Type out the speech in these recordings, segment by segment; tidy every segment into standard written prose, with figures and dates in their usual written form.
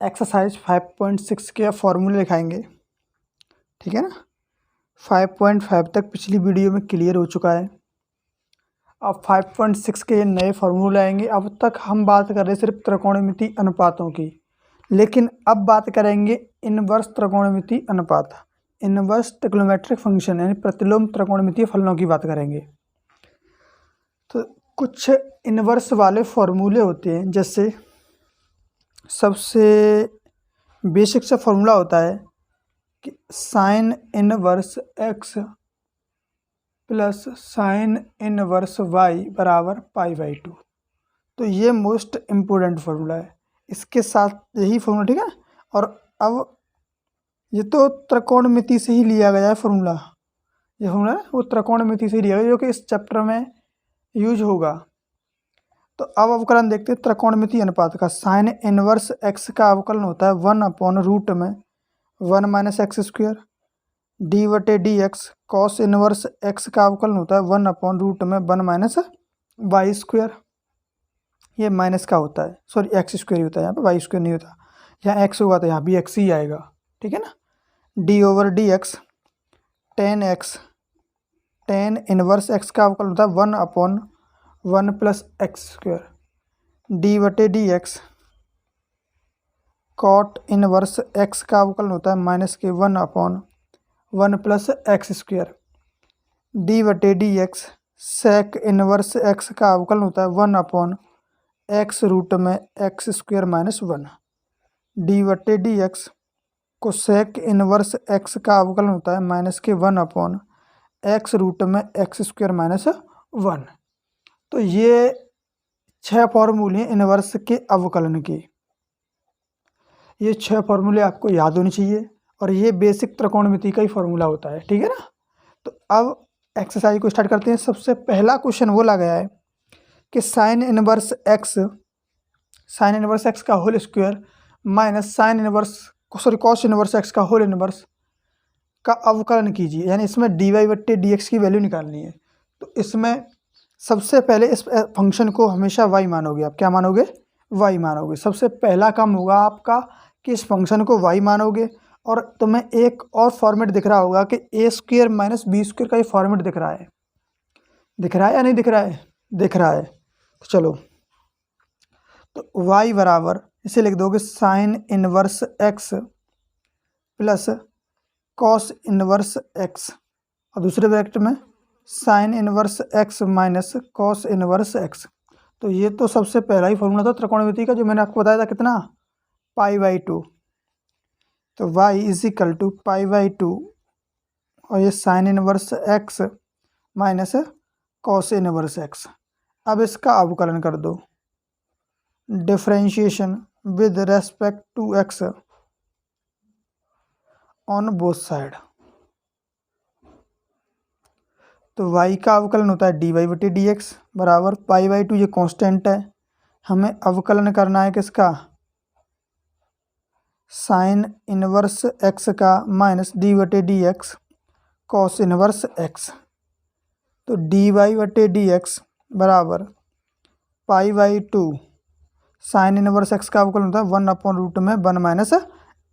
Exercise 5.6 के फॉर्मूले लिखाएंगे, ठीक है ना। 5.5 तक पिछली वीडियो में क्लियर हो चुका है। अब 5.6 के ये नए फॉर्मूले आएंगे। अब तक हम बात कर रहे सिर्फ त्रिकोणमिति अनुपातों की, लेकिन अब बात करेंगे इनवर्स त्रिकोणमिति अनुपात, इनवर्स ट्रिग्नोमेट्रिक फंक्शन यानी प्रतिलोम त्रिकोणमितीय फलनों की बात करेंगे। तो कुछ इनवर्स वाले फॉर्मूले होते हैं, जैसे सबसे बेसिक सा फॉर्मूला होता है कि sine inverse x plus sine inverse y बराबर π/2। तो ये मोस्ट इम्पोर्टेंट फार्मूला है। इसके साथ यही फार्मूला, ठीक है। और अब ये तो त्रिकोणमिति से ही लिया गया है फार्मूला, ये फार्मूला वो त्रिकोणमिति से ही लिया गया जो कि इस चैप्टर में यूज होगा। तो अब अवकलन देखते हैं त्रिकोणमिति अनुपात का। साइन इनवर्स एक्स का अवकलन होता है 1/रूट में 1 - x²। d/dx cos inverse x का अवकलन होता है 1/रूट में 1 - y²। ये माइनस का होता है, सॉरी x² ही होता है, यहाँ पे y² नहीं होता। यहाँ x होगा तो यहाँ भी x ही आएगा, ठीक है ना। d/dx tan x, tan inverse x का अवकलन होता है 1/1 + x²। d/dx cot inverse x का अवकलन होता है -1/1 + x²। d/dx sec inverse x का अवकलन होता है 1/x में x² - 1। d/dx cosec inverse x का अवकलन होता है -1/x में x² - 1। तो ये 6 फॉर्मूले हैं इनवर्स के अवकलन के। ये 6 फॉर्मूले आपको याद होने चाहिए और ये बेसिक त्रिकोणमिति का ही फॉर्मूला होता है, ठीक है ना। तो अब एक्सरसाइज को स्टार्ट करते हैं। सबसे पहला क्वेश्चन बोला गया है कि साइन इनवर्स एक्स का whole square minus cos inverse x का होल इनवर्स का अवकलन कीजिए, यानी इसमें dy/dx की वैल्यू निकालनी है। तो इसमें सबसे पहले इस फंक्शन को हमेशा y मानोगे। आप क्या मानोगे? y मानोगे। सबसे पहला काम होगा आपका कि इस फंक्शन को y मानोगे, और तुम्हें एक और फॉर्मेट दिख रहा होगा कि a² - b² का ये फॉर्मेट दिख रहा है या नहीं दिख रहा है? दिख रहा है। तो चलो, तो y बराबर इसे लिख दोगे sign inverse x plus cos inverse x, और दूसरे ब्रैकेट में sine inverse x minus cos inverse x। तो ये तो सबसे पहला ही फॉर्मूला था त्रिकोणमिति का, जो मैंने आपको बताया था, कितना? π/2। तो y = π/2, और ये sine inverse x minus cos inverse x। अब इसका अवकलन कर दो, differentiation with respect to x on both side. तो y का अवकलन होता है dy/dx बराबर π/2, ये कांस्टेंट है। हमें अवकलन करना है किसका? साइन इनवर्स x का minus dy/dx cos inverse x। तो dy/dx बराबर π/2, साइन इनवर्स x का अवकलन होता है 1/रूट में 1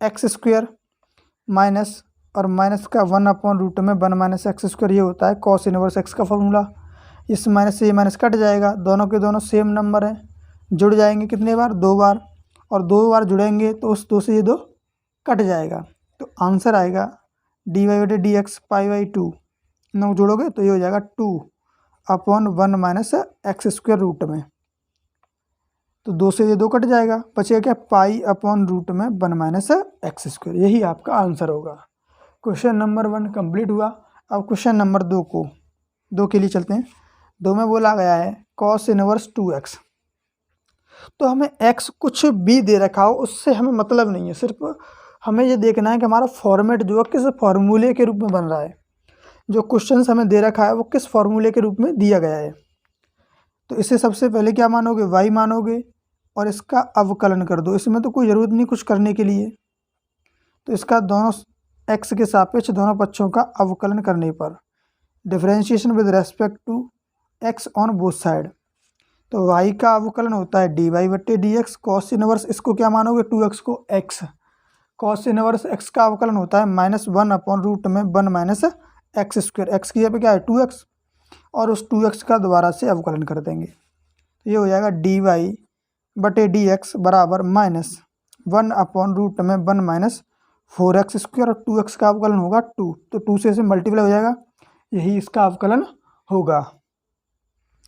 - x², माइनस और माइनस का 1/रूट में 1 - x², ये होता है कॉस इनवर्स x का फॉर्मूला। इस माइनस से ये माइनस कट जाएगा, दोनों के दोनों सेम नंबर हैं, जुड़ जाएंगे कितने बार? 2 बार, और 2 बार जुड़ेंगे तो उस 2 से ये 2 कट जाएगा। तो आंसर आएगा dy/dx π/2, नौ जोड़ोगे तो ये हो जाएगा 2/1 - x² रूट में। तो 2 से ये 2 कट जाएगा, बचेगा क्या? π/रूट में 1 - x²। यही आपका आंसर होगा। क्वेश्चन नंबर 1 कंप्लीट हुआ। अब क्वेश्चन नंबर 2 के लिए चलते हैं। 2 में बोला गया है कॉस इनवर्स 2x। तो हमें x कुछ भी दे रखा हो उससे हमें मतलब नहीं है, सिर्फ हमें ये देखना है कि हमारा फॉर्मेट जो है किस फॉर्मूले के रूप में बन रहा है, जो क्वेश्चन हमें दे रखा है वो किस फॉर्मूले के रूप में दिया गया है। तो इसे सबसे पहले क्या मानोगे? y मानोगे, और इसका अवकलन कर दो। इसमें तो कोई ज़रूरत नहीं कुछ करने के लिए। तो इसका दोनों x के सापेक्ष दोनों पक्षों का अवकलन करने पर differentiation with respect to x on both side. तो y का अवकलन होता है dy बट्टे डी एक्स। कॉस इनवर्स इसको क्या मानोगे 2x को x। कॉस इनवर्स x का अवकलन होता है -1/√में 1 माइनस एक्स स्क्वायर। एक्स की जगह पे क्या है 2x और उस 2x का दोबारा से अवकलन कर देंगे। तो ये हो जाएगा dy बटे डी एक्स बराबर -1/√में 1 माइनस 4x स्क्वायर और 2x का अवकलन होगा 2। तो 2 से इसे मल्टीप्लाई हो जाएगा, यही इसका अवकलन होगा।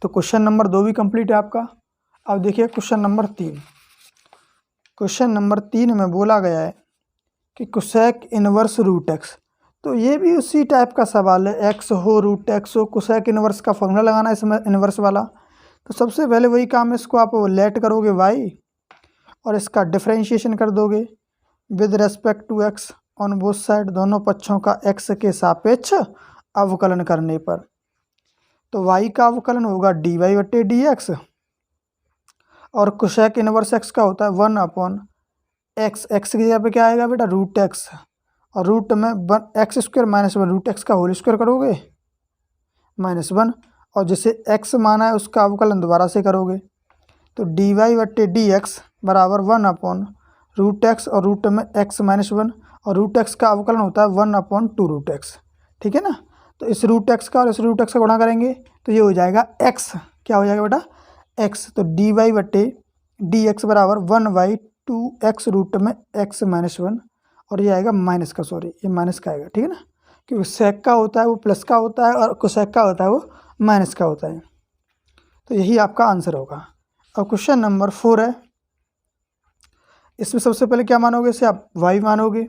तो क्वेश्चन नंबर 2 भी कंप्लीट है आपका। अब देखिए क्वेश्चन नंबर 3। क्वेश्चन नंबर 3 में बोला गया है कि कोसेक इनवर्स रूट एक्स। तो ये भी उसी टाइप का सवाल है, एक्स हो रूट एक्स हो, कोसेक इनवर्स का फॉर्मूला लगाना है इसमें इनवर्स वाला। तो सबसे पहले वही काम है, इसको आप लेट करोगे वाई और इसका डिफरेंशिएशन कर दोगे with respect to x on both side, दोनों पक्षों का एक्स के सापेक्ष अवकलन करने पर। तो y का अवकलन होगा dy बट्टे डी एक्स और कोसेक इनवर्स एक्स का होता है 1/x। एक्स की जगह पे क्या आएगा बेटा रूट एक्स और रूट में एक्स स्क्वायर -1 रूट एक्स का होल स्क्वायर करोगे -1 और जिसे x माना है उसका अवकलन दोबारा से करोगे। तो dy बट्टे डी एक्स बराबर 1/√x और रूट में x -1 और रूट एक्स का अवकलन होता है 1/2√x। ठीक है ना। तो इस रूट एक्स का और इस रूट एक्स का गुणा करेंगे तो ये हो जाएगा x। क्या हो जाएगा बेटा x। तो dy बट्टे डी एक्स बराबर 1/2x रूट में x -1 और ये आएगा माइनस का, सॉरी ये माइनस का आएगा। ठीक है ना, क्योंकि सेक का होता है वो प्लस का होता है और कोसेक का होता है वो माइनस का होता है। तो यही आपका आंसर होगा। अब क्वेश्चन नंबर 4 है। इसमें सबसे पहले क्या मानोगे, इसे आप y मानोगे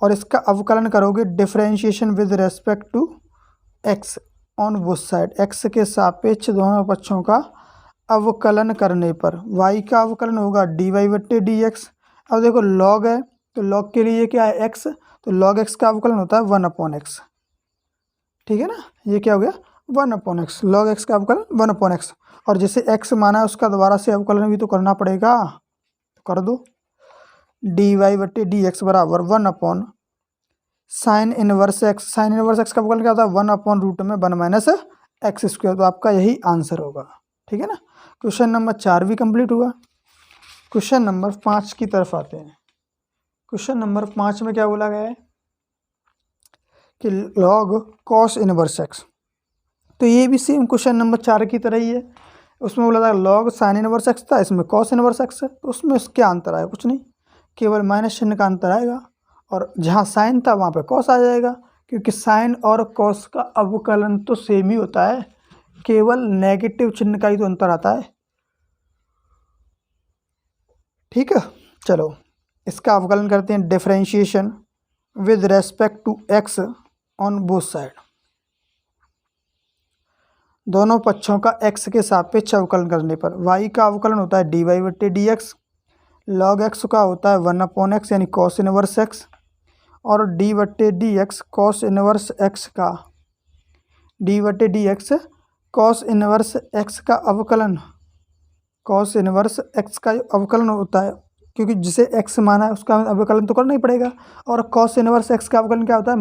और इसका अवकलन करोगे differentiation with respect to x on both side, x के सापेक्ष दोनों पक्षों का अवकलन करने पर। y का अवकलन होगा dy बट्टे डी एक्स। अब देखो log है तो log के लिए क्या है x, तो log x का अवकलन होता है 1/x। ठीक है ना, ये क्या हो गया 1/x, log x का अवकलन 1/x और जिसे x माना है उसका दोबारा से अवकलन भी तो करना पड़ेगा, तो कर दो। dy बट्टे डी एक्स बराबर 1/sin inverse x. Sine inverse x का अवकलन क्या होता है 1/√में 1 माइनस एक्स स्क्वायर। तो आपका यही आंसर होगा। ठीक है ना। क्वेश्चन नंबर 4 भी कंप्लीट हुआ। क्वेश्चन नंबर 5 की तरफ आते हैं। क्वेश्चन नंबर 5 में क्या बोला गया है कि log cos इनवर्स एक्स। तो ये भी सेम क्वेश्चन नंबर 4 की तरह ही है। उसमें बोला था log sin इनवर्स एक्स था, इसमें cos इनवर्स एक्स है। तो उसमें क्या अंतर आया, कुछ नहीं, केवल माइनस चिन्ह का अंतर आएगा और जहाँ साइन था वहाँ पे cos आ जाएगा, क्योंकि साइन और cos का अवकलन तो सेम ही होता है, केवल नेगेटिव चिन्ह का ही तो अंतर आता है। ठीक है, चलो इसका अवकलन करते हैं differentiation with respect to x on both side, दोनों पक्षों का x के सापेक्ष अवकलन करने पर। y का अवकलन होता है dy बट्टे डी एक्स, लॉग x का होता है 1/x यानी cos इनवर्स x और d बट्टे D x cos inverse x का, d बट्टे D x cos inverse x का अवकलन, cos इनवर्स x का अवकलन होता है, क्योंकि जिसे x माना है उसका अवकलन तो करना ही पड़ेगा। और cos इनवर्स x का अवकलन क्या होता है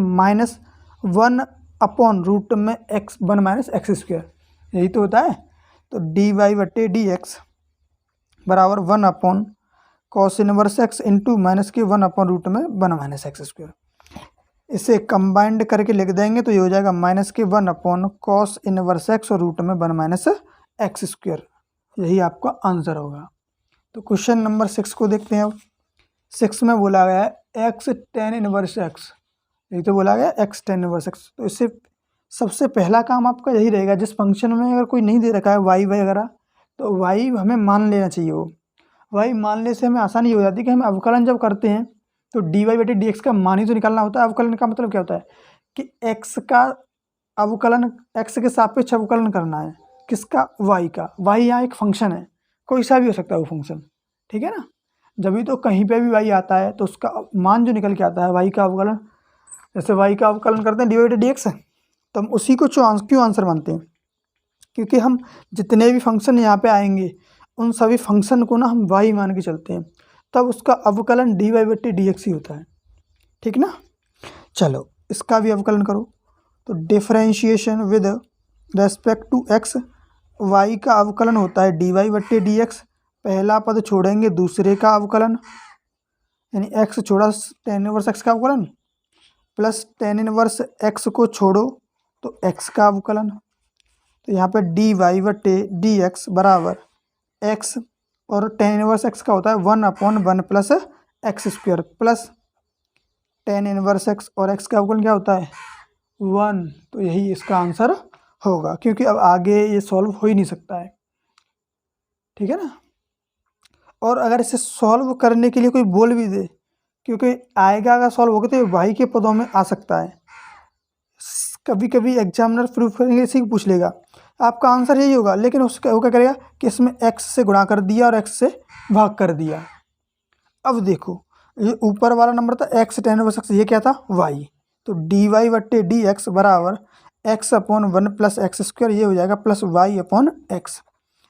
-1/√में x 1 माइनस एक्स स्क्वायर, यही तो होता है। तो dy बट्टे डी एक्स बराबर 1/cos inverse x into minus के 1/√में 1 माइनस एक्स स्क्वायर। इसे कंबाइंड करके लिख देंगे तो ये हो जाएगा -1/cos इनवर्स x और रूट में 1 माइनस एक्स स्क्वायर। यही आपका आंसर होगा। तो क्वेश्चन नंबर 6 को देखते हैं। अब 6 में बोला गया है x tan इनवर्स x, यही तो बोला गया x tan इनवर्स x। तो इससे सबसे पहला काम आपका यही रहेगा, जिस फंक्शन में अगर कोई नहीं दे रखा है y वगैरह तो y हमें मान लेना चाहिए। वो y मानने से हमें आसानी हो जाती है कि हम अवकलन जब करते हैं तो dy बटे डी एक्स का मान ही तो निकालना होता है। अवकलन का मतलब क्या होता है कि x का अवकलन, x के सापेक्ष अवकलन करना है, किसका y का। y यहाँ एक फंक्शन है, कोई सा भी हो सकता है वो फंक्शन। ठीक है ना, जब भी तो कहीं पे भी y आता है तो उसका मान जो निकल के आता है y का अवकलन, जैसे y का अवकलन करते हैं dy बटे डी एक्स, तो हम उसी को क्यों आंसर मानते हैं, क्योंकि हम जितने भी फंक्शन यहाँ पे आएंगे उन सभी फंक्शन को ना हम y मान के चलते हैं, तब उसका अवकलन dy बटे डी एक्स ही होता है। ठीक ना, चलो इसका भी अवकलन करो। तो differentiation with respect to x y का अवकलन होता है dy बट्टे dx। पहला पद छोड़ेंगे दूसरे का अवकलन, यानी x छोड़ा tan इनवर्स x का अवकलन, प्लस tan इनवर्स x को छोड़ो तो x का अवकलन। तो यहाँ पे dy बट्टे dx बराबर x, और tan इनवर्स x का होता है 1/1 plus x square, plus tan inverse x और x का अवकलन क्या होता है 1। तो यही इसका आंसर होगा, क्योंकि अब आगे ये सॉल्व हो ही नहीं सकता है, ठीक है ना। और अगर इसे सॉल्व करने के लिए कोई बोल भी दे, क्योंकि आएगा अगर सॉल्व होगा तो ये y के पदों में आ सकता है। कभी कभी एग्जामिनर प्रूफ करेंगे इसी को पूछ लेगा, आपका आंसर यही होगा, लेकिन उसका वो क्या करेगा कि इसमें x से गुणा कर दिया और x से भाग कर दिया। अब देखो ये ऊपर वाला नंबर था x tan इनवर्स x, ये क्या था y। तो dy बट्टे dx बराबर x/1 प्लस एक्स स्क्वायर, ये हो जाएगा प्लस y/x।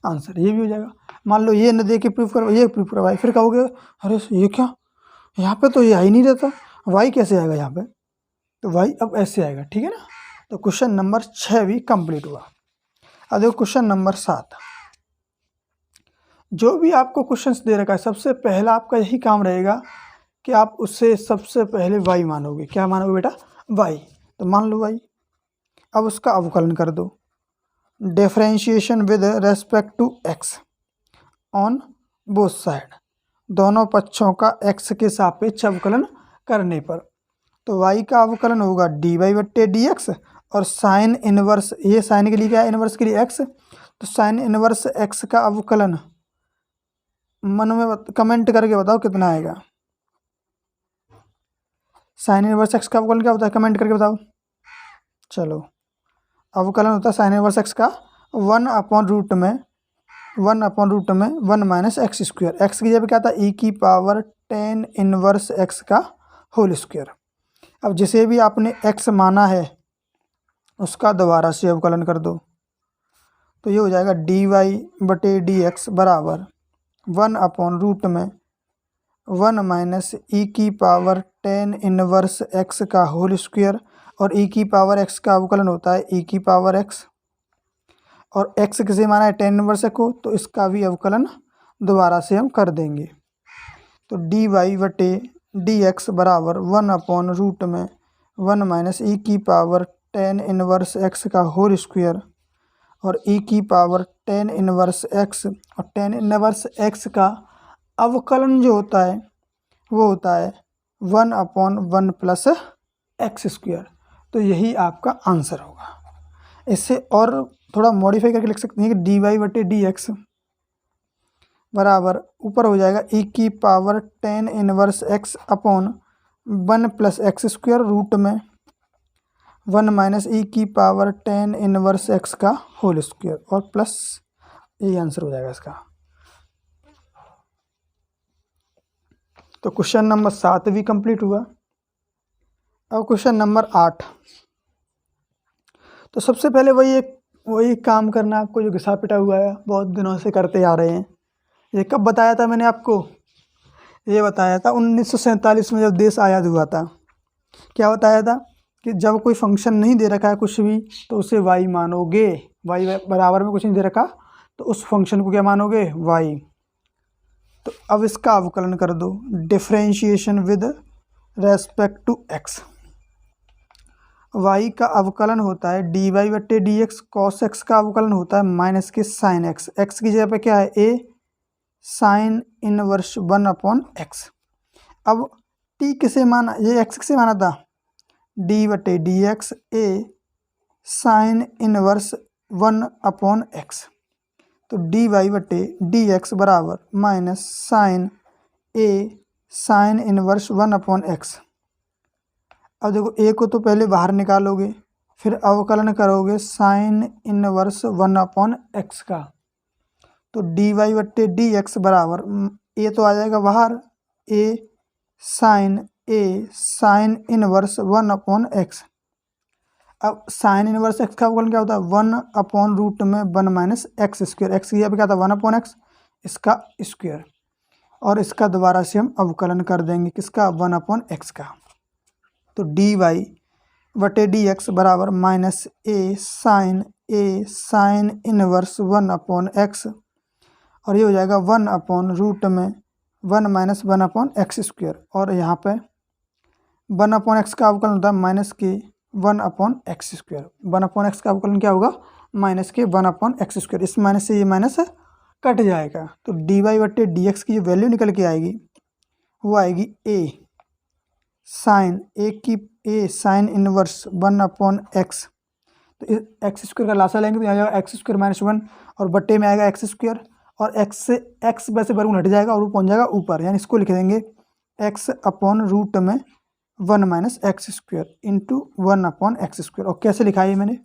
आंसर ये भी हो जाएगा। मान लो ये न दे के प्रूफ करो, ये प्रूफ करवाए, फिर कहोगे अरे ये क्या, यहाँ पे तो ये आ ही नहीं रहता, y कैसे आएगा यहाँ पे, तो y अब ऐसे आएगा, ठीक है ना। तो क्वेश्चन नंबर 6 भी कंप्लीट हुआ। अब देखो क्वेश्चन नंबर 7। जो भी आपको क्वेश्चंस दे रखा है, सबसे पहला आपका यही काम रहेगा कि आप उससे सबसे पहले y मानोगे। क्या मानोगे बेटा y। तो मान लो y, अब उसका अवकलन कर दो, differentiation with respect to x on both side, दोनों पक्षों का x के सापेक्ष अवकलन करने पर। तो y का अवकलन होगा dy बट्टे dx, और साइन इनवर्स, ये साइन के लिए क्या है इनवर्स के लिए x, तो साइन इनवर्स x का अवकलन मन में कमेंट करके बताओ कितना आएगा। साइन इनवर्स x का अवकलन क्या होता है, कमेंट करके बताओ। चलो अवकलन होता है साइन इनवर्स x का 1/√में 1 माइनस एक्स स्क्वायर। एक्स की जगह क्या था e की पावर tan इनवर्स x का होल स्क्वायर। अब जिसे भी आपने x माना है उसका दोबारा से अवकलन कर दो, तो ये हो जाएगा dy बटे dx बराबर 1/√में 1 माइनस ई की पावर tan इनवर्स x का होल स्क्वायर, और e की पावर x का अवकलन होता है e की पावर x, और x किसे माना है tan इनवर्स को, तो इसका भी अवकलन दोबारा से हम कर देंगे। तो dy बटे dx बराबर 1/√में 1 माइनस ई की पावर tan इनवर्स x का होल स्क्वायर, और e की पावर tan इनवर्स x, और tan इनवर्स x का अवकलन जो होता है वो होता है 1/1 प्लस एक्स स्क्वायर। तो यही आपका आंसर होगा। इससे और थोड़ा मॉडिफाई करके लिख सकते हैं कि dy बटे dx बराबर ऊपर हो जाएगा e की power tan inverse x upon 1 plus x square root में 1 माइनस ई की पावर tan इनवर्स x का होल स्क्वायर, और प्लस यही आंसर हो जाएगा इसका। तो क्वेश्चन नंबर 7 भी कंप्लीट हुआ। अब क्वेश्चन नंबर 8। तो सबसे पहले वही काम करना आपको जो घिसा पिटा हुआ है, बहुत दिनों से करते आ रहे हैं। ये कब बताया था मैंने आपको, ये बताया था 1947 में जब देश आज़ाद हुआ था। क्या बताया था कि जब कोई फंक्शन नहीं दे रखा है कुछ भी तो उसे y मानोगे, y बराबर में कुछ नहीं दे रखा तो उस फंक्शन को क्या मानोगे y। तो अब इसका अवकलन कर दो, differentiation with respect to x। y का अवकलन होता है dy बट्टे dx, cos x का अवकलन होता है माइनस के साइन x। x की जगह पे क्या है a साइन इनवर्स 1/x। अब t किसे माना, ये x किसे माना था d बटे dx a sine inverse 1/x। तो dy बटे dx बराबर minus sine a sine inverse 1/x। अब देखो a को तो पहले बाहर निकालोगे, फिर अवकलन करोगे साइन इनवर्स 1/x का। तो dy बट्टे dx बराबर a तो आ जाएगा बाहर, a साइन इनवर्स 1/x। अब साइन इनवर्स x का अवकलन क्या होता है 1/√में 1 माइनस एक्स स्क्वायर। एक्स की जगह पे क्या था 1/x, इसका स्क्वायर, और इसका दोबारा से हम अवकलन कर देंगे किसका 1/x का। तो dy बटे dx बराबर minus a sine a sine inverse 1/x, और ये हो जाएगा 1/√1 माइनस 1/x²। और यहाँ पे 1/x का अवकलन होता है -k 1/x²। 1/x का अवकलन क्या होगा? -k 1/x²। इस माइनस से ये माइनस कट जाएगा, तो dy/dx की जो वैल्यू निकल के आएगी वो आएगी a साइन इनवर्स 1/x। तो x² का लासा लेंगे तो यहाँ जाएगा x² - 1, और बट्टे में आएगा x², और x से x वैसे वर्गमूल हट जाएगा और वो पहुँच जाएगा ऊपर, यानी इसको लिख देंगे x/√1 - x² इंटू 1/x²। और कैसे लिखा है मैंने?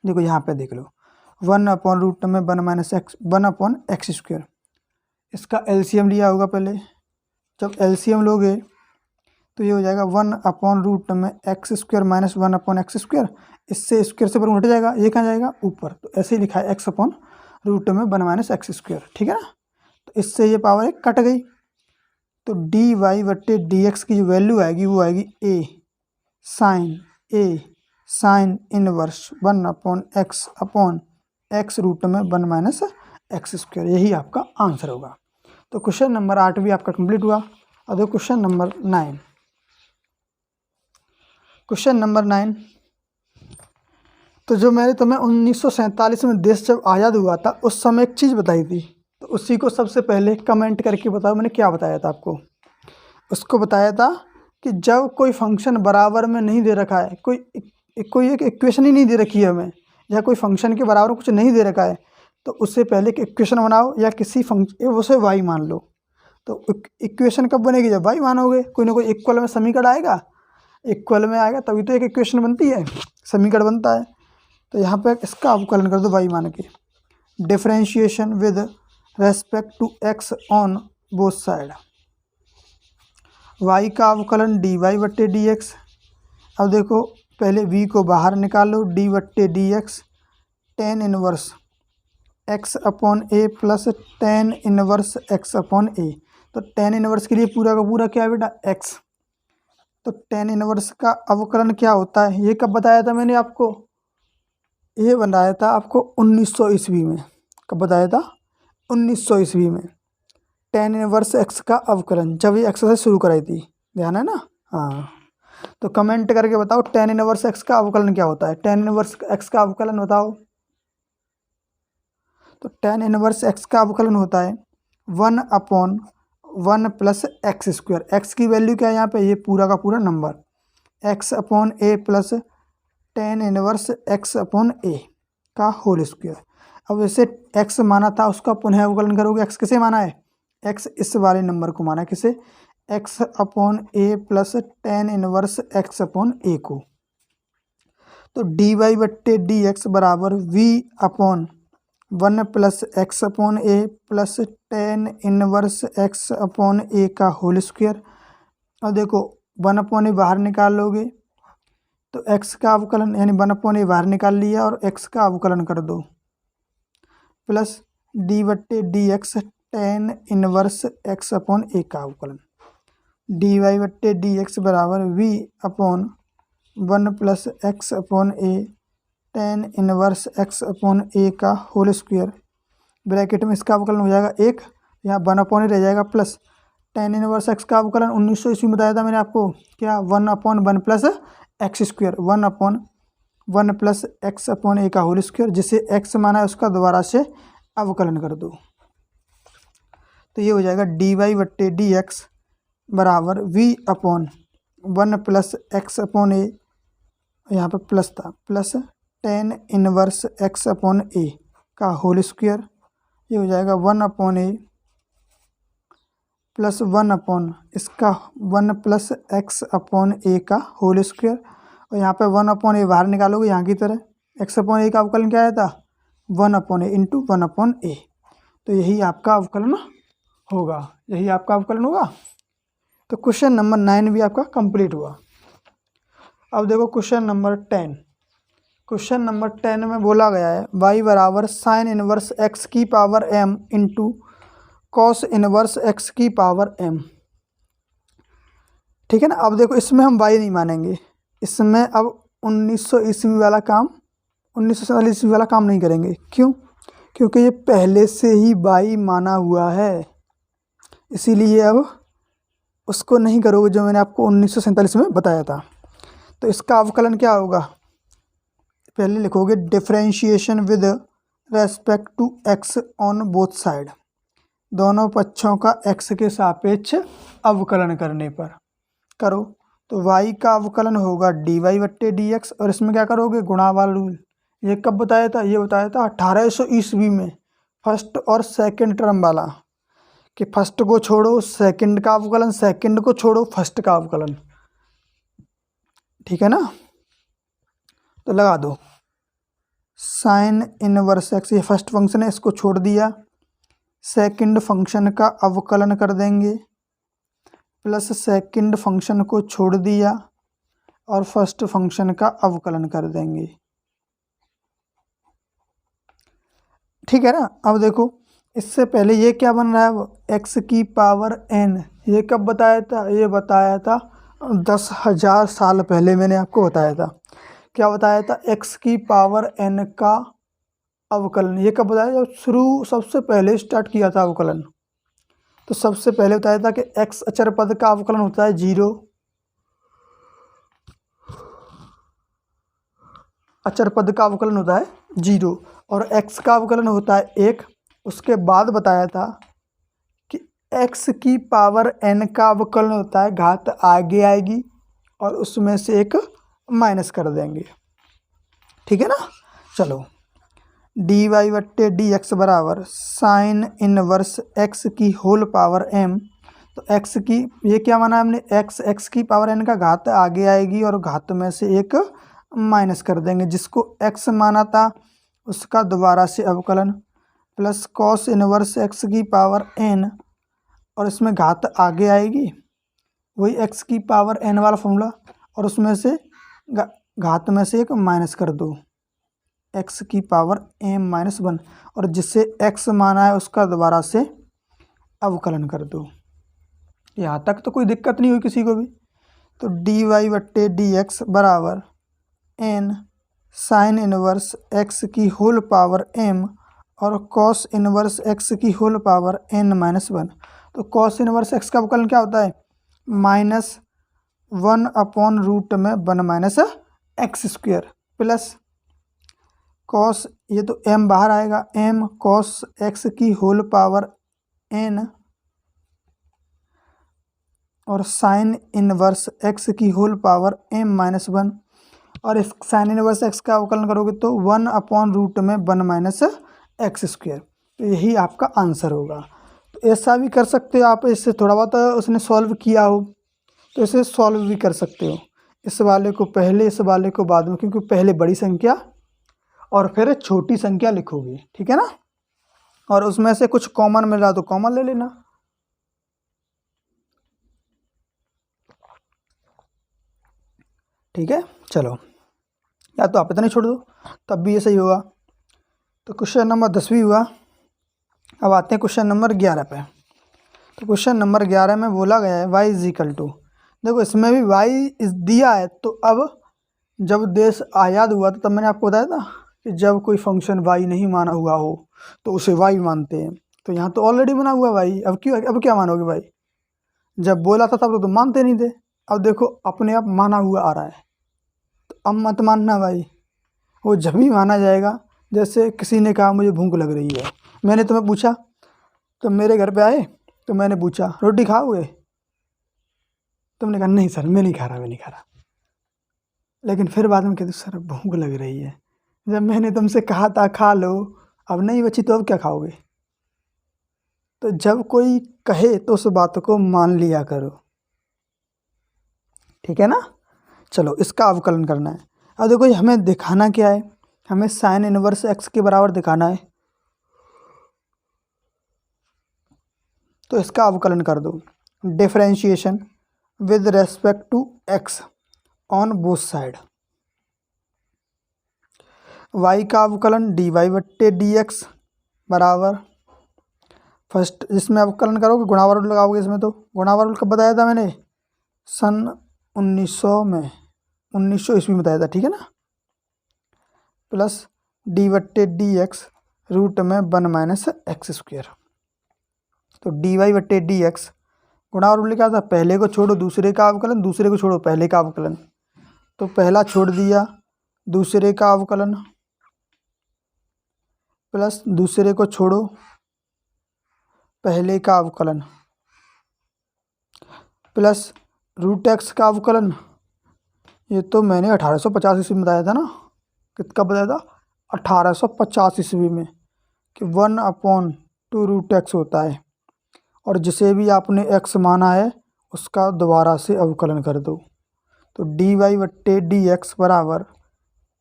देखो यहाँ पे देख लो, 1/√1 इसका एलसीएम लिया होगा पहले। जब एलसीएम लोगे तो ये हो जाएगा 1/√x² - 1/x²। इससे स्क्वायर से वर्गमूल हट जाएगा, ये कहाँ जाएगा? ऊपर। तो ऐसे ही लिखा है x/√1 - x², ठीक है ना। तो इससे ये पावर एक कट गई, तो dy/dx की जो वैल्यू आएगी वो आएगी a sine inverse 1/x/(x√1 - x²। यही आपका आंसर होगा। तो क्वेश्चन नंबर 8 भी आपका कंप्लीट हुआ। और देखो क्वेश्चन नंबर 9। क्वेश्चन नंबर 9, तो जो मैंने तुम्हें 1947 में देश जब आज़ाद हुआ था उस समय एक चीज़ बताई थी, तो उसी को सबसे पहले कमेंट करके बताओ मैंने क्या बताया था आपको। उसको बताया था कि जब कोई फंक्शन बराबर में नहीं दे रखा है, कोई एक इक्वेशन ही नहीं दे रखी है हमें, या कोई फंक्शन के बराबर कुछ नहीं दे रखा है, तो उससे पहले एक इक्वेशन बनाओ या किसी फंक्शन उसे y मान लो। तो इक्वेशन कब बनेगी? जब y मानोगे। कोई ना कोई इक्वल में समीकरण आएगा, इक्वल में आएगा तभी तो एक इक्वेशन बनती है, समीकरण बनता है। तो यहाँ पे इसका अवकलन कर दो y मान के, differentiation with respect to x on both side. y का अवकलन dy/dx। अब देखो पहले v को बाहर निकालो, d/dx tan inverse x/a plus tan inverse x/a। तो tan इनवर्स के लिए पूरा का पूरा क्या है बेटा? x। तो tan इनवर्स का अवकलन क्या होता है? ये कब बताया था मैंने आपको? ये बनाया था आपको 1900 ईस्वी में। कब बताया था? 1900 ईस्वी में। tan इनवर्स x का अवकलन, जब ये एक्सरसाइज शुरू कराई थी, ध्यान है ना? हाँ, तो कमेंट करके बताओ tan इनवर्स x का अवकलन क्या होता है? tan इनवर्स x का अवकलन बताओ। तो tan इनवर्स x का अवकलन होता है 1/1 प्लस x²। x की वैल्यू क्या है यहाँ पे? ये पूरा का पूरा number x/a plus tan inverse x/a का होल स्क्वायर। अब जैसे x माना था उसका पुनः अवकलन करोगे। x किसे माना है? x इस वाले नंबर को माना है, किसे? x/a plus tan inverse x/a को। तो dy/dx बराबर v/1 plus x/a plus tan inverse x/a का होल स्क्वायर। और देखो 1/a बाहर निकाल लोगे तो x का अवकलन, यानी 1/a बाहर निकाल लिया और x का अवकलन कर दो, plus dy/dx tan inverse x/a का अवकलन। dy/dx बराबर v/1 plus x/a tan inverse x/a का होल स्क्वायर। ब्रैकेट में इसका अवकलन हो जाएगा 1, यहाँ 1/a रह जाएगा, प्लस tan इनवर्स x का अवकलन 1900 ईस्वी में बताया था मैंने आपको, क्या? 1/1 प्लस x², 1/1 प्लस x/a का होल स्क्वायर। जिसे x माना है उसका दोबारा से अवकलन कर दो, तो ये हो जाएगा dy/dx बराबर v/1 प्लस x/a, यहाँ पर प्लस था, प्लस tan इनवर्स x/a का होल स्क्वायर। ये हो जाएगा 1/a प्लस 1/, इसका 1 प्लस x/a का होल स्क्वायर। और यहाँ पे 1/a बाहर निकालोगे यहाँ की तरह, x/a का अवकलन क्या आया था? 1/a into 1/a। तो यही आपका अवकलन होगा, यही आपका अवकलन होगा। तो क्वेश्चन नंबर 9 भी आपका कंप्लीट हुआ। अब देखो क्वेश्चन नंबर 10। क्वेश्चन नंबर 10 में बोला गया है y बराबर साइन इनवर्स x की power m into cos inverse x की पावर m। ठीक है ना। अब देखो इसमें हम y नहीं मानेंगे, इसमें अब 1900 ईस्वी वाला काम 1947 वाला काम नहीं करेंगे। क्यों? क्योंकि ये पहले से ही y माना हुआ है, इसीलिए अब उसको नहीं करोगे जो मैंने आपको 1947 में बताया था। तो इसका अवकलन क्या होगा? पहले लिखोगे differentiation with respect to x on both side, दोनों पक्षों का x के सापेक्ष अवकलन करने पर करो। तो y का अवकलन होगा dy/dx, और इसमें क्या करोगे? गुणा वाला रूल। ये कब बताया था? ये बताया था 1800 ईस्वी में, फर्स्ट और सेकंड टर्म वाला, कि फर्स्ट को छोड़ो सेकंड का अवकलन, सेकंड को छोड़ो फर्स्ट का अवकलन। ठीक है ना? तो लगा दो साइन इनवर्स एक्स, ये फर्स्ट फंक्शन है, इसको छोड़ दिया, सेकंड फंक्शन का अवकलन कर देंगे, प्लस सेकंड फंक्शन को छोड़ दिया और फर्स्ट फंक्शन का अवकलन कर देंगे। ठीक है ना? अब देखो, इससे पहले ये क्या बन रहा है? x की पावर n। ये कब बताया था? ये बताया था 10,000 साल पहले मैंने आपको बताया था। क्या बताया था? x की पावर n का अवकलन। ये कब बताया? जब सबसे पहले स्टार्ट किया था अवकलन, तो सबसे पहले बताया था कि x अचर पद का अवकलन होता है 0, अचर पद का अवकलन होता है 0, और x का अवकलन होता है 1। उसके बाद बताया था कि x की पावर n का अवकलन होता है, घात आगे आएगी और उसमें से एक माइनस कर देंगे। ठीक है ना? चलो, dy/dx बराबर साइन इनवर्स x की होल पावर m। तो x की, ये क्या माना हमने? x की पावर n का घात आगे आएगी और घात में से एक माइनस कर देंगे, जिसको x माना था उसका दोबारा से अवकलन, प्लस कॉस इनवर्स x की पावर n, और इसमें घात आगे आएगी, वही x की पावर n वाला फॉर्मूला, और उसमें से घात में से एक माइनस कर दो, x की पावर m-1, और जिससे x माना है उसका दोबारा से अवकलन कर दो। यहाँ तक तो कोई दिक्कत नहीं हुई किसी को भी। तो dy/dx बराबर n साइन इनवर्स x की होल पावर m और कॉस इनवर्स x की होल पावर n-1। तो कॉस इनवर्स x का अवकलन क्या होता है? -1/रूट में 1 - x² प्लस कॉस, ये तो m बाहर आएगा, m कॉस x की होल पावर n और साइन इनवर्स x की होल पावर m-1, और इस साइन इनवर्स x का अवकलन करोगे तो 1/रूट में 1 - x²। तो यही आपका आंसर होगा। तो ऐसा भी कर सकते हो आप, इससे थोड़ा बहुत उसने सॉल्व किया हो तो इसे सॉल्व भी कर सकते हो, इस वाले को पहले इस वाले को बाद में, क्योंकि पहले बड़ी संख्या और फिर छोटी संख्या लिखोगे। ठीक है ना? और उसमें से कुछ कॉमन मिल रहा तो कॉमन ले लेना। ठीक है? चलो, या तो आप इतना ही छोड़ दो तब भी ये सही होगा। तो क्वेश्चन नंबर 10 भी हुआ। अब आते हैं क्वेश्चन नंबर 11 पे। तो क्वेश्चन नंबर 11 में बोला गया है y = देखो इसमें भी y दिया है। तो अब जब देश आज़ाद हुआ था तब मैंने आपको बताया था कि जब कोई फंक्शन y नहीं माना हुआ हो तो उसे y मानते हैं। तो यहाँ तो ऑलरेडी बना हुआ y, अब क्या मानोगे भाई? जब बोला था तब तो तुम मानते नहीं थे, अब देखो अपने आप माना हुआ आ रहा है, तो अब मत मानना भाई। वो जब भी माना जाएगा, जैसे किसी ने कहा मुझे भूख लग रही है, मैंने तुम्हें पूछा, तो मेरे घर पे आए तो मैंने पूछा रोटी खाओगे? तुमने कहा नहीं सर मैं नहीं खा रहा। लेकिन फिर बाद में कहते सर भूख लग रही है। जब मैंने तुमसे कहा था खा लो, अब नहीं बची तो अब क्या खाओगे? तो जब कोई कहे तो उस बात को मान लिया करो। ठीक है ना? चलो, इसका अवकलन करना है। अब देखो हमें दिखाना क्या है? हमें साइन इनवर्स x के बराबर दिखाना है। तो इसका अवकलन कर दो, differentiation with respect to x on both side. y का अवकलन dy/dx बराबर, फर्स्ट इसमें अवकलन करोगे गुणावार रूल लगाओगे। इसमें तो गुणावार रूल कब बताया था मैंने? सन 1900 ईस्वी में बताया था। ठीक है ना? प्लस डी बट्टे डी एक्स रूट में 1 माइनस एक्स स्क्वायर। तो डी वाई बट्टे डी एक्स गुणा और लिखा था, पहले को छोड़ो दूसरे का अवकलन, दूसरे को छोड़ो पहले का अवकलन। तो पहला छोड़ दिया, दूसरे का अवकलन प्लस दूसरे को छोड़ो पहले का अवकलन प्लस रूट एक्स का अवकलन। ये तो मैंने 1850 ईस्वी में बताया था ना, कितना बताया था 1850 ईस्वी में, कि 1/2 रूट एक्स होता है, और जिसे भी आपने एक्स माना है उसका दोबारा से अवकलन कर दो। तो डी वाई बट्टे डी एक्स बराबर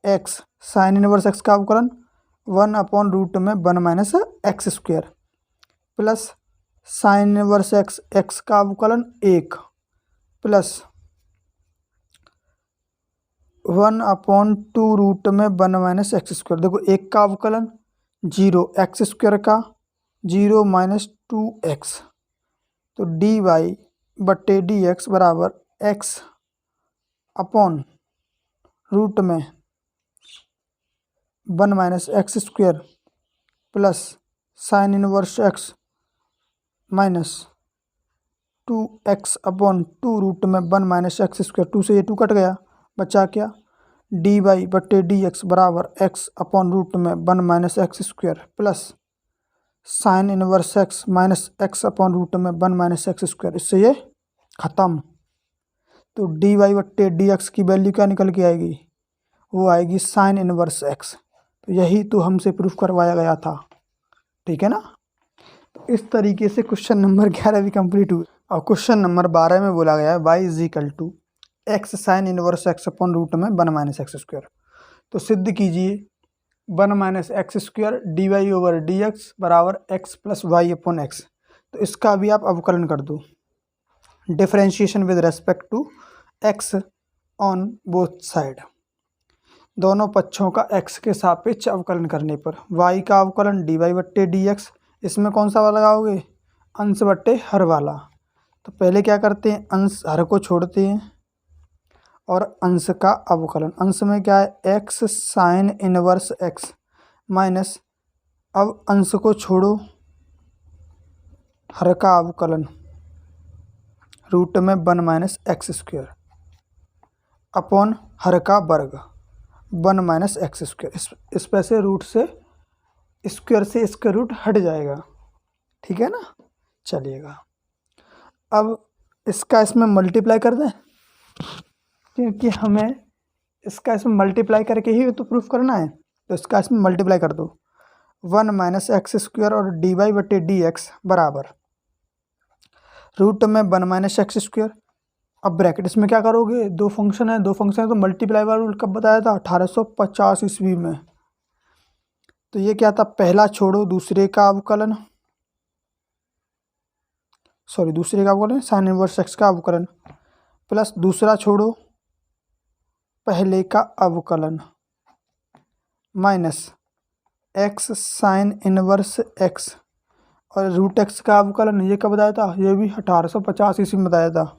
एक्स साइन इनवर्स एक्स का अवकलन 1/रूट में 1 minus x square plus sine inverse x x का अवकलन 1 प्लस 1/2 रूट में 1 माइनस एक्स स्क्वायर। देखो एक का अवकलन 0, एक्स स्क्वायर का 0 माइनस 2x। तो डी वाई बट्टे डी एक्स बराबर एक्स अपॉन रूट में 1 minus x square plus sine inverse x minus 2x upon 2 root में 1 माइनस एक्स स्क्वायर। 2 से ये 2 कट गया, बचा क्या, डी वाई बट्टे डी एक्स बराबर एक्स अपॉन रूट में 1 minus x square plus sine inverse x minus x upon root में 1 माइनस एक्स स्क्वायर। इससे ये ख़त्म। तो डी वाई बट्टे डी एक्स की वैल्यू क्या निकल के आएगी, वो आएगी साइन इनवर्स एक्स। तो यही तो हमसे प्रूफ करवाया गया था, ठीक है ना। तो इस तरीके से क्वेश्चन नंबर 11 भी कंप्लीट हुआ। और क्वेश्चन नंबर 12 में बोला गया है y is equal to x sine inverse x upon root में 1 माइनस एक्स स्क्वायर। तो सिद्ध कीजिए 1 minus x square d y over d x बराबर x plus y upon x. तो इसका भी आप अवकलन कर दो, differentiation with respect to x on both side, दोनों पक्षों का एक्स के सापेक्ष अवकलन करने पर वाई का अवकलन डी वाई बट्टे डी एक्स। इसमें कौन सा वाला लगाओगे, अंश बट्टे हर वाला। तो पहले क्या करते हैं, अंश हर को छोड़ते हैं और अंश का अवकलन। अंश में क्या है, x sine inverse x minus, अब अंश को छोड़ो हर का अवकलन रूट में 1 minus x square upon her का वर्ग 1 माइनस एक्स स्क्वायर। इस पे से रूट से स्क्वायर से इसका रूट हट जाएगा, ठीक है ना। चलिएगा अब इसका इसमें मल्टीप्लाई कर दें, क्योंकि हमें इसका इसमें मल्टीप्लाई करके ही तो प्रूफ करना है। तो इसका इसमें मल्टीप्लाई कर दो 1 माइनस एक्स स्क्वायर और डी वाई बटे डी एक्स बराबर रूट में 1 माइनस एक्स स्क्वायर। अब ब्रैकेट इसमें क्या करोगे, दो फंक्शन है तो मल्टीप्लाई वाला रूल कब बताया था, 1850 ईस्वी में। तो ये क्या था, पहला छोड़ो दूसरे का अवकलन, साइन इनवर्स एक्स का अवकलन प्लस दूसरा छोड़ो पहले का अवकलन minus x sine inverse x और रूट एक्स का अवकलन। ये कब बताया था, ये भी 1850 ईस्वी में बताया था।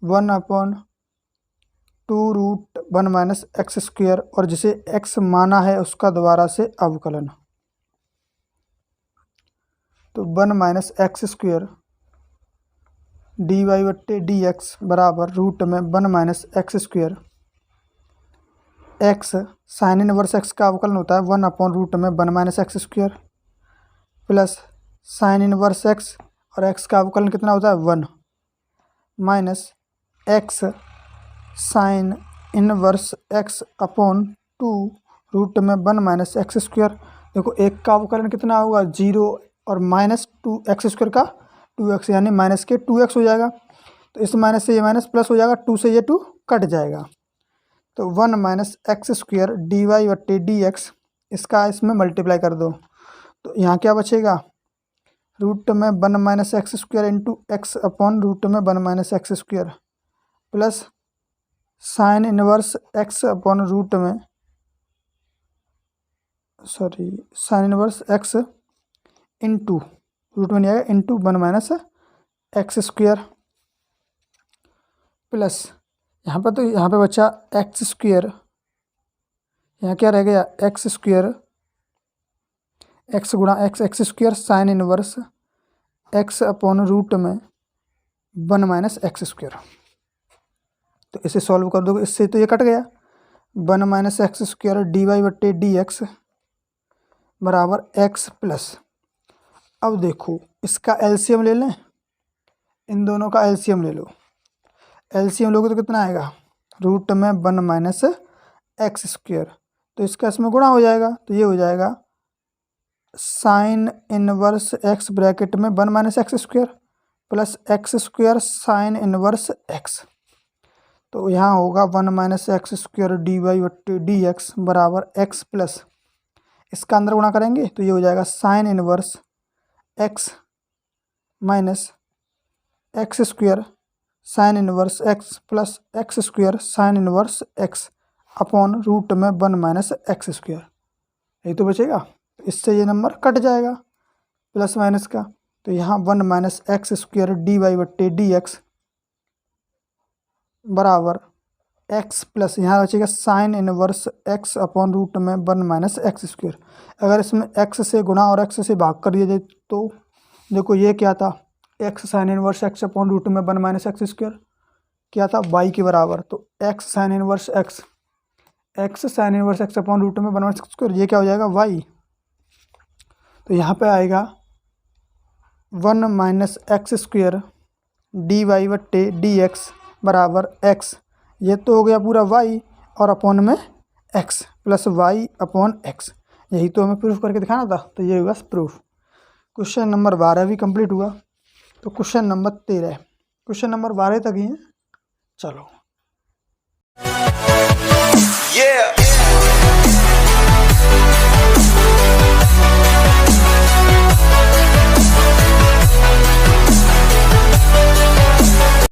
1/2 रूट 1 माइनस एक्स स्क्वायर और जिसे एक्स माना है उसका दोबारा से अवकलन। तो 1 minus x square d Y बट्टे डी एक्स बराबर रूट में 1 minus x square. X sine inverse x का अवकलन होता है 1/रूट में 1 minus x square plus sine inverse x और एक्स का अवकलन कितना होता है 1 minus x sine inverse x upon 2 root में 1 माइनस एक्स स्क्वायर। देखो एक का अवकलन कितना होगा 0 और माइनस 2 एक्स स्क्वायर का 2x, यानी माइनस के 2x हो जाएगा। तो इस माइनस से ये माइनस प्लस हो जाएगा, 2 से ये 2 कट जाएगा। तो 1 minus x square d Y बट्टे डी एक्स, इसका इसमें मल्टीप्लाई कर दो। तो यहाँ क्या बचेगा, रूट में 1 minus x square into x upon root में 1 minus x square plus sine inverse x upon root में sine inverse x into root में नहीं आएगा into 1 minus x square plus यहाँ पे बचा एक्स स्क्वायर यहाँ क्या रह गया, एक्स स्क्वायर, एक्स गुणा x, x square sine inverse x upon root में 1 माइनस एक्स स्क्वायर। तो इसे सॉल्व कर दोगे, इससे तो ये कट गया, 1 minus x square d Y बट्टे डी एक्स बराबर एक्स प्लस। अब देखो इसका एलसीएम ले लें, इन दोनों का एलसीएम ले लो। एलसीएम लोगे तो कितना आएगा, रूट में 1 माइनस एक्स स्क्वायर, तो इसका इसमें गुणा हो जाएगा, तो ये हो जाएगा साइन इनवर्स एक्स ब्रैकेट में 1 minus x square plus x square sine inverse x. तो यहाँ होगा 1 minus x square d Y बट्टे डी एक्स बराबर एक्स प्लस, इसका अंदर गुणा करेंगे तो ये हो जाएगा sine inverse x minus x square sine inverse x plus x square sine inverse x upon root में 1 माइनस एक्स स्क्वायर। यही तो बचेगा, इससे ये नंबर कट जाएगा प्लस माइनस का। तो यहाँ 1 minus x square d Y बट्टे डी एक्स बराबर एक्स प्लस, यहाँ बचेगा sine inverse x upon root में 1 माइनस एक्स स्क्वायर। अगर इसमें एक्स से गुणा और एक्स से भाग कर दिया जाए तो देखो ये क्या था, x sine inverse x upon root में 1 माइनस एक्स स्क्वायर क्या था, वाई के बराबर। तो x sine inverse x, x sine inverse x upon root में 1 माइनस एक्स स्क्वायर, ये क्या हो जाएगा वाई। तो यहाँ पे आएगा 1 minus x square d Y बट्टे डी एक्स बराबर एक्स, ये तो हो गया पूरा वाई और अपॉन में x plus y upon x. यही तो हमें प्रूफ करके दिखाना था, तो ये होगा प्रूफ। क्वेश्चन नंबर 12 भी कंप्लीट हुआ। तो क्वेश्चन नंबर 13, क्वेश्चन नंबर 12 तक ही है, चलो।